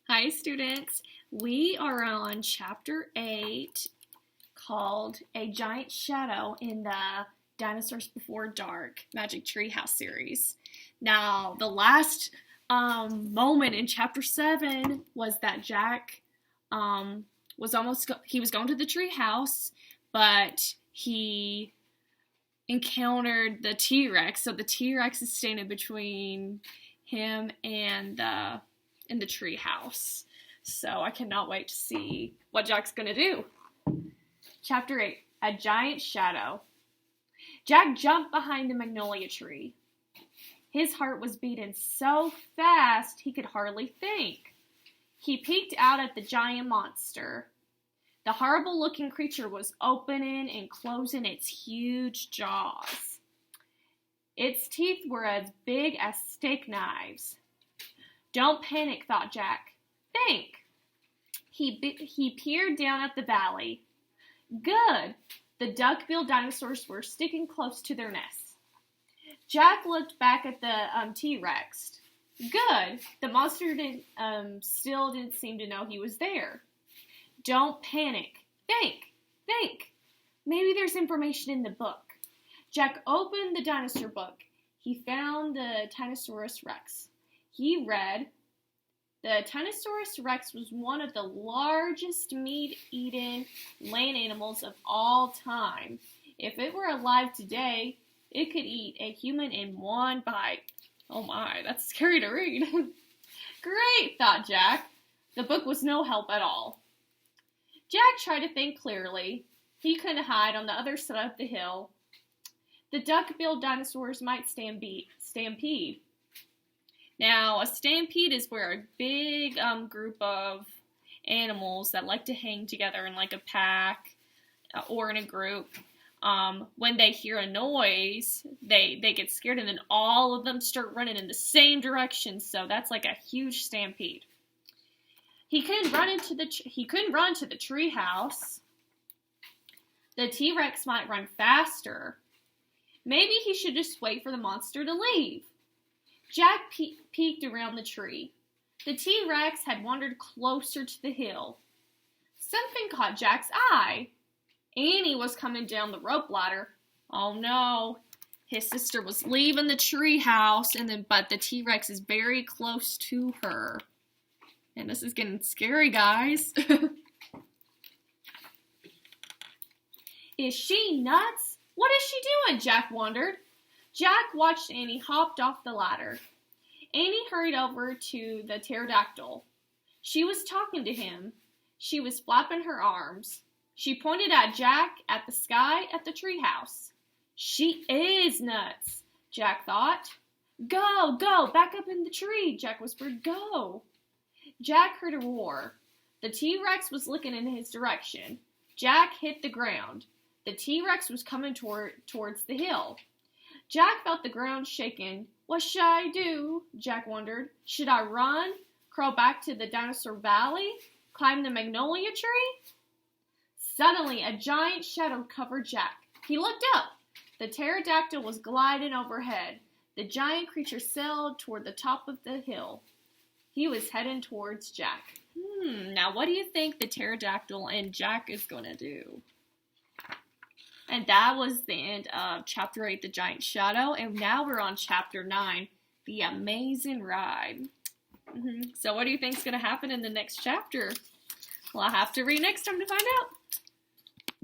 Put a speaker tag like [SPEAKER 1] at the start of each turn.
[SPEAKER 1] Hi, students. We are on Chapter 8 called A Giant Shadow in the Dinosaurs Before Dark Magic Treehouse series. Now, the last moment in Chapter 7 was that Jack he was going to the treehouse, but he encountered the T-Rex. So the T-Rex is standing between him and the treehouse. So I cannot wait to see what Jack's gonna do. Chapter 8, A Giant Shadow. Jack jumped behind the magnolia tree. His heart was beating so fast he could hardly think. He peeked out at the giant monster. The horrible-looking creature was opening and closing its huge jaws. Its teeth were as big as steak knives. Don't panic, thought Jack. Think. He peered down at the valley. Good. The duck-billed dinosaurs were sticking close to their nests. Jack looked back at the T-Rex. Good. The monster still didn't seem to know he was there. Don't panic. Think. Maybe there's information in the book. Jack opened the Dinosaur Book. He found the Dinosaurus Rex. He read, the Dinosaurus Rex was one of the largest meat-eating land animals of all time. If it were alive today, it could eat a human in one bite. Oh my, that's scary to read. Great, thought Jack. The book was no help at all. Jack tried to think clearly. He couldn't hide on the other side of the hill. The duck-billed dinosaurs might stampede. Now, a stampede is where a big group of animals that like to hang together in like a pack or in a group, when they hear a noise, they get scared and then all of them start running in the same direction. So that's like a huge stampede. He couldn't run to the tree house. The T-Rex might run faster. Maybe he should just wait for the monster to leave. Jack peeked around the tree. The T-Rex had wandered closer to the hill. Something caught Jack's eye. Annie was coming down the rope ladder. Oh no, his sister was leaving the tree house, but the T-Rex is very close to her. And this is getting scary, guys. Is she nuts? What is she doing? Jack wondered. Jack watched Annie hopped off the ladder. Annie hurried over to the pterodactyl. She was talking to him. She was flapping her arms. She pointed at Jack, at the sky, at the treehouse. She is nuts, Jack thought. Go, back up in the tree, Jack whispered. Go. Jack heard a roar. The T-Rex was looking in his direction. Jack hit the ground. The T-Rex was coming towards the hill. Jack felt the ground shaking. What should I do? Jack wondered. Should I run? Crawl back to the dinosaur valley? Climb the magnolia tree? Suddenly, a giant shadow covered Jack. He looked up. The pterodactyl was gliding overhead. The giant creature sailed toward the top of the hill. He was heading towards Jack. Now what do you think the pterodactyl and Jack is going to do? And that was the end of Chapter 8, The Giant Shadow. And now we're on Chapter 9, The Amazing Ride. So what do you think is going to happen in the next chapter? Well, I'll have to read next time to find out.